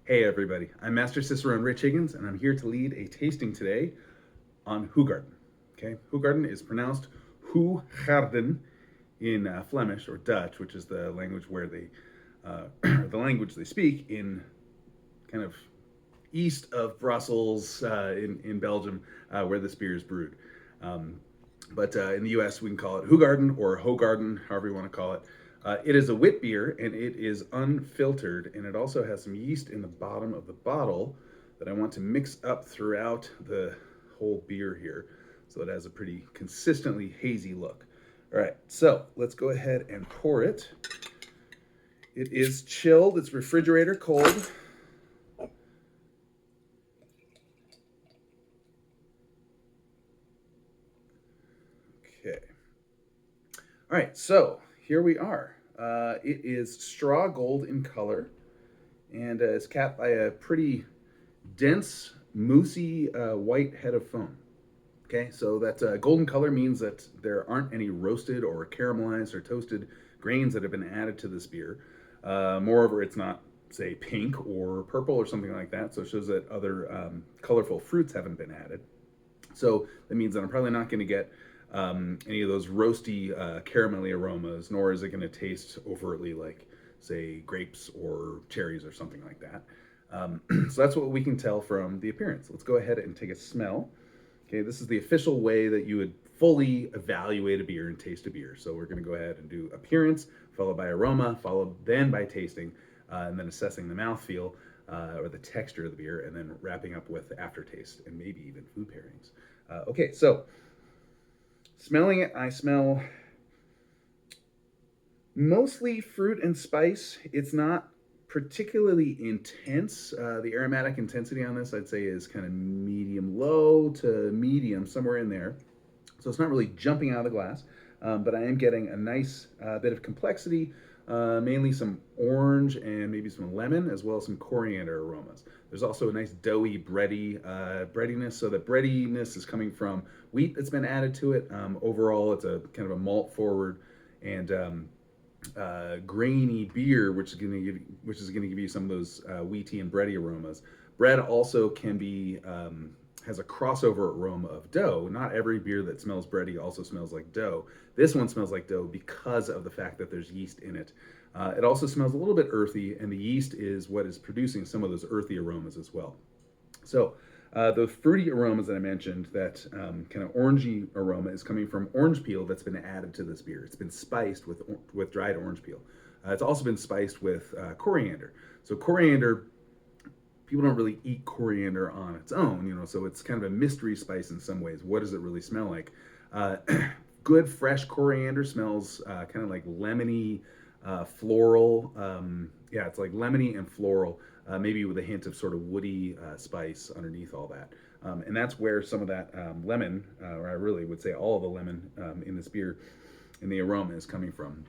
Hey everybody, I'm Master Cicerone Rich Higgins, and I'm here to lead a tasting today on Hoegaarden. Okay, Hoegaarden is pronounced Hoegaarden in Flemish or Dutch, which is the language where the language they speak in kind of east of Brussels in Belgium, where this beer is brewed. Um, but in the U.S., we can call it Hoegaarden or Hoegaarden, however you want to call it. It is a wit beer, and it is unfiltered, and it also has some yeast in the bottom of the bottle that I want to mix up throughout the whole beer here, so it has a pretty consistently hazy look. All right, so let's go ahead and pour it. It is chilled; it's refrigerator cold. Okay. All right, so here we are. It is straw gold in color, and is capped by a pretty dense, moussey white head of foam. Okay, so that golden color means that there aren't any roasted or caramelized or toasted grains that have been added to this beer. Moreover, it's not, say, pink or purple or something like that, so it shows that other colorful fruits haven't been added. So that means that I'm probably not going to get any of those roasty, caramelly aromas, nor is it going to taste overtly like, say, grapes or cherries or something like that. So that's what we can tell from the appearance. Let's go ahead and take a smell. Okay, this is the official way that you would fully evaluate a beer and taste a beer. So we're going to go ahead and do appearance, followed by aroma, followed then by tasting, and then assessing the mouthfeel or the texture of the beer, and then wrapping up with aftertaste and maybe even food pairings. Okay, so smelling it, I smell mostly fruit and spice. It's not particularly intense. The aromatic intensity on this, I'd say, is kind of medium low to medium, somewhere in there. So it's not really jumping out of the glass, but I am getting a nice bit of complexity, mainly some orange and maybe some lemon, as well as some coriander aromas. There's also a nice doughy, breadiness. So the breadiness is coming from wheat that's been added to it. Overall, it's a kind of a malt forward and grainy beer, which is going to give you some of those wheaty and bready aromas. Bread also can be has a crossover aroma of dough. Not every beer that smells bready also smells like dough. This one smells like dough because of the fact that there's yeast in it. It also smells a little bit earthy, and the yeast is what is producing some of those earthy aromas as well. So the fruity aromas that I mentioned, that kind of orangey aroma, is coming from orange peel that's been added to this beer. It's been spiced with dried orange peel. It's also been spiced with coriander. So coriander, people don't really eat coriander on its own, so it's kind of a mystery spice in some ways. What does it really smell like? Uh, Good fresh coriander smells kind of like lemony, floral. Yeah, it's like lemony and floral, maybe with a hint of sort of woody spice underneath all that. And that's where some of that lemon, or I really would say all of the lemon in this beer, in the aroma, is coming from.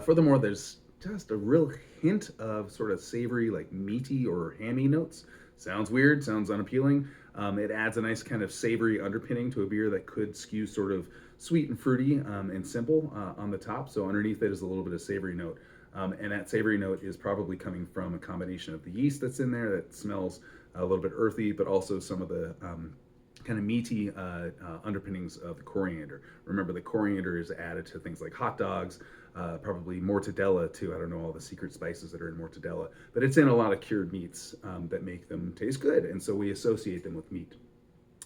Furthermore, there's just a real hint of sort of savory, like meaty or hammy notes. Sounds weird, sounds unappealing. It adds a nice kind of savory underpinning to a beer that could skew sort of sweet and fruity and simple on the top. So underneath it is a little bit of savory note. And that savory note is probably coming from a combination of the yeast that's in there that smells a little bit earthy, but also some of the kind of meaty underpinnings of the coriander. Remember, the coriander is added to things like hot dogs, probably mortadella too. I don't know all the secret spices that are in mortadella, but it's in a lot of cured meats that make them taste good, and so we associate them with meat.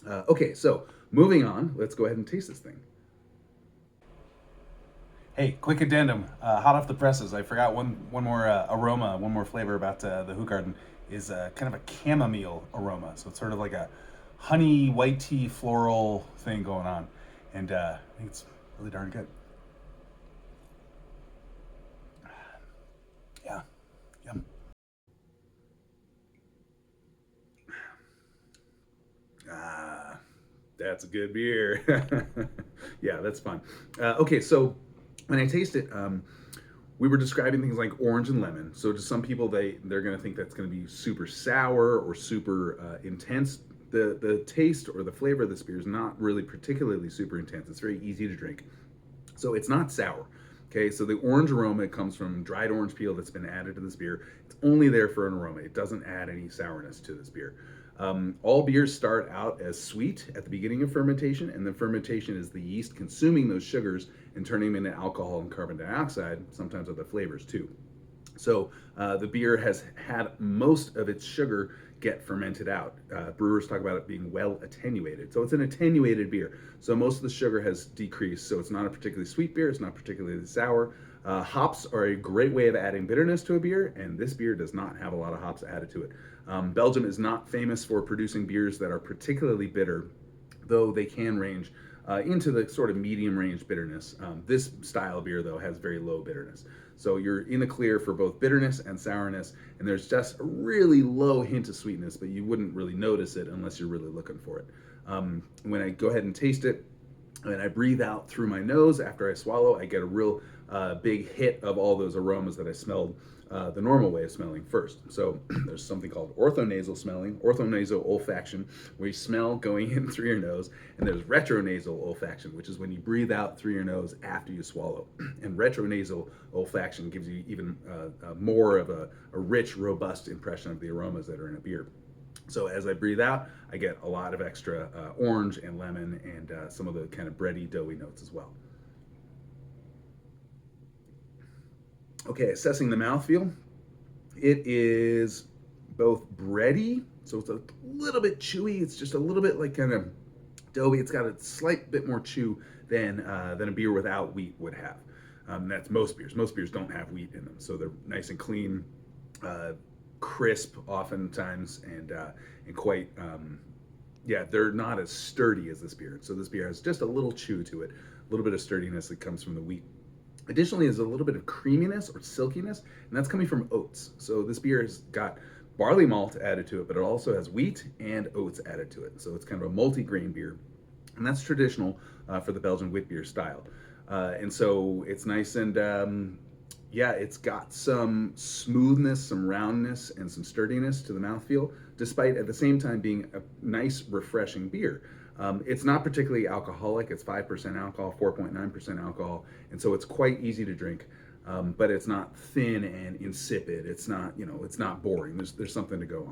Okay, so moving on, let's go ahead and taste this thing. Hey, quick addendum, hot off the presses. I forgot one more aroma, one more flavor about the Hoegaarden is kind of a chamomile aroma. So it's sort of like a honey white tea floral thing going on, and I think it's really darn good. Yeah, yum. Ah, that's a good beer. Yeah, that's fun. Okay, so when I taste it, we were describing things like orange and lemon. So to some people, they're going to think that's going to be super sour or super intense. The taste or the flavor of this beer is not really particularly super intense. It's very easy to drink. So it's not sour. Okay, so the orange aroma comes from dried orange peel that's been added to this beer. It's only there for an aroma. It doesn't add any sourness to this beer. All beers start out as sweet at the beginning of fermentation, and the fermentation is the yeast consuming those sugars and turning them into alcohol and carbon dioxide, sometimes other flavors too. So the beer has had most of its sugar get fermented out. Brewers talk about it being well attenuated. So it's an attenuated beer. So most of the sugar has decreased. So it's not a particularly sweet beer. It's not particularly sour. Hops are a great way of adding bitterness to a beer, and this beer does not have a lot of hops added to it. Belgium is not famous for producing beers that are particularly bitter, though they can range into the sort of medium range bitterness. This style of beer, though, has very low bitterness. So you're in the clear for both bitterness and sourness, and there's just a really low hint of sweetness, but you wouldn't really notice it unless you're really looking for it. When I go ahead and taste it, and I breathe out through my nose after I swallow, I get a real big hit of all those aromas that I smelled the normal way of smelling first. So there's something called orthonasal smelling, orthonasal olfaction, where you smell going in through your nose, and there's retronasal olfaction, which is when you breathe out through your nose after you swallow. And retronasal olfaction gives you even more of a rich, robust impression of the aromas that are in a beer. So as I breathe out, I get a lot of extra orange and lemon and some of the kind of bready, doughy notes as well. Okay, assessing the mouthfeel. It is both bready, so it's a little bit chewy. It's just a little bit like kind of doughy. It's got a slight bit more chew than a beer without wheat would have. That's most beers. Most beers don't have wheat in them, so they're nice and clean, crisp oftentimes, and quite yeah, they're not as sturdy as this beer. So this beer has just a little chew to it, a little bit of sturdiness that comes from the wheat. Additionally, there's a little bit of creaminess or silkiness, and that's coming from oats. So this beer has got barley malt added to it, but it also has wheat and oats added to it. So it's kind of a multi-grain beer, and that's traditional for the Belgian wit beer style. And so it's nice and yeah, it's got some smoothness, some roundness, and some sturdiness to the mouthfeel, despite at the same time being a nice, refreshing beer. It's not particularly alcoholic. It's 5% alcohol, 4.9% alcohol, and so it's quite easy to drink. But it's not thin and insipid. It's not, it's not boring. There's something to go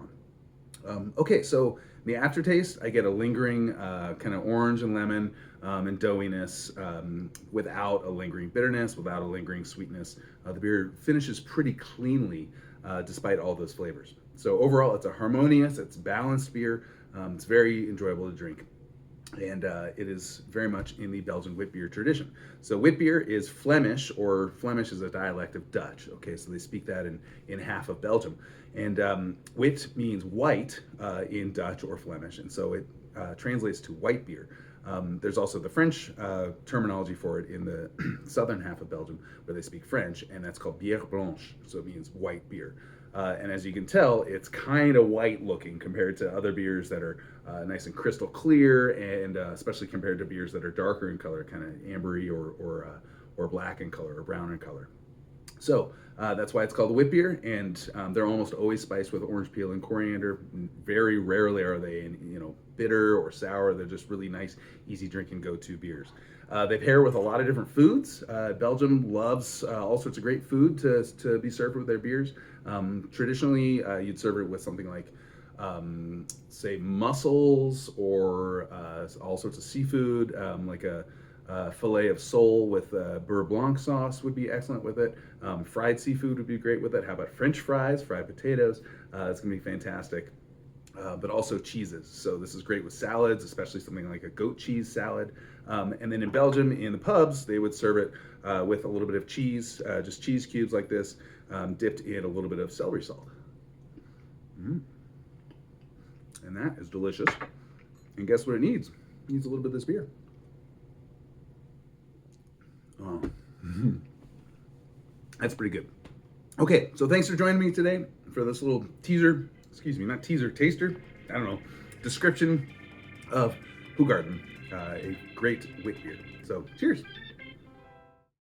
on. Okay, so the aftertaste, I get a lingering kind of orange and lemon and doughiness without a lingering bitterness, without a lingering sweetness. The beer finishes pretty cleanly despite all those flavors. So overall, it's a harmonious, it's balanced beer. It's very enjoyable to drink. And it is very much in the Belgian wit beer tradition. So wit beer is Flemish, or Flemish is a dialect of Dutch. Okay, so they speak that in half of Belgium. And wit means white in Dutch or Flemish, and so it translates to white beer. There's also the French terminology for it in the southern half of Belgium, where they speak French, and that's called bière blanche, so it means white beer. And as you can tell, it's kind of white looking compared to other beers that are nice and crystal clear, and especially compared to beers that are darker in color, kind of ambery or black in color or brown in color. So that's why it's called a wit beer, and they're almost always spiced with orange peel and coriander. Very rarely are they, bitter or sour. They're just really nice, easy drinking go-to beers. They pair with a lot of different foods. Belgium loves all sorts of great food to be served with their beers. Traditionally, you'd serve it with something like, say, mussels or all sorts of seafood, like a fillet of sole with beurre blanc sauce would be excellent with it. Fried seafood would be great with it. How about French fries, fried potatoes? It's going to be fantastic. But also cheeses. So this is great with salads, especially something like a goat cheese salad. And then in Belgium, in the pubs, they would serve it with a little bit of cheese, just cheese cubes like this, dipped in a little bit of celery salt. And that is delicious. And guess what it needs? It needs a little bit of this beer. Oh. That's pretty good. Okay, so thanks for joining me today for this little teaser, not teaser, taster, I don't know, description of Hoegaarden, a great wit beer. So cheers.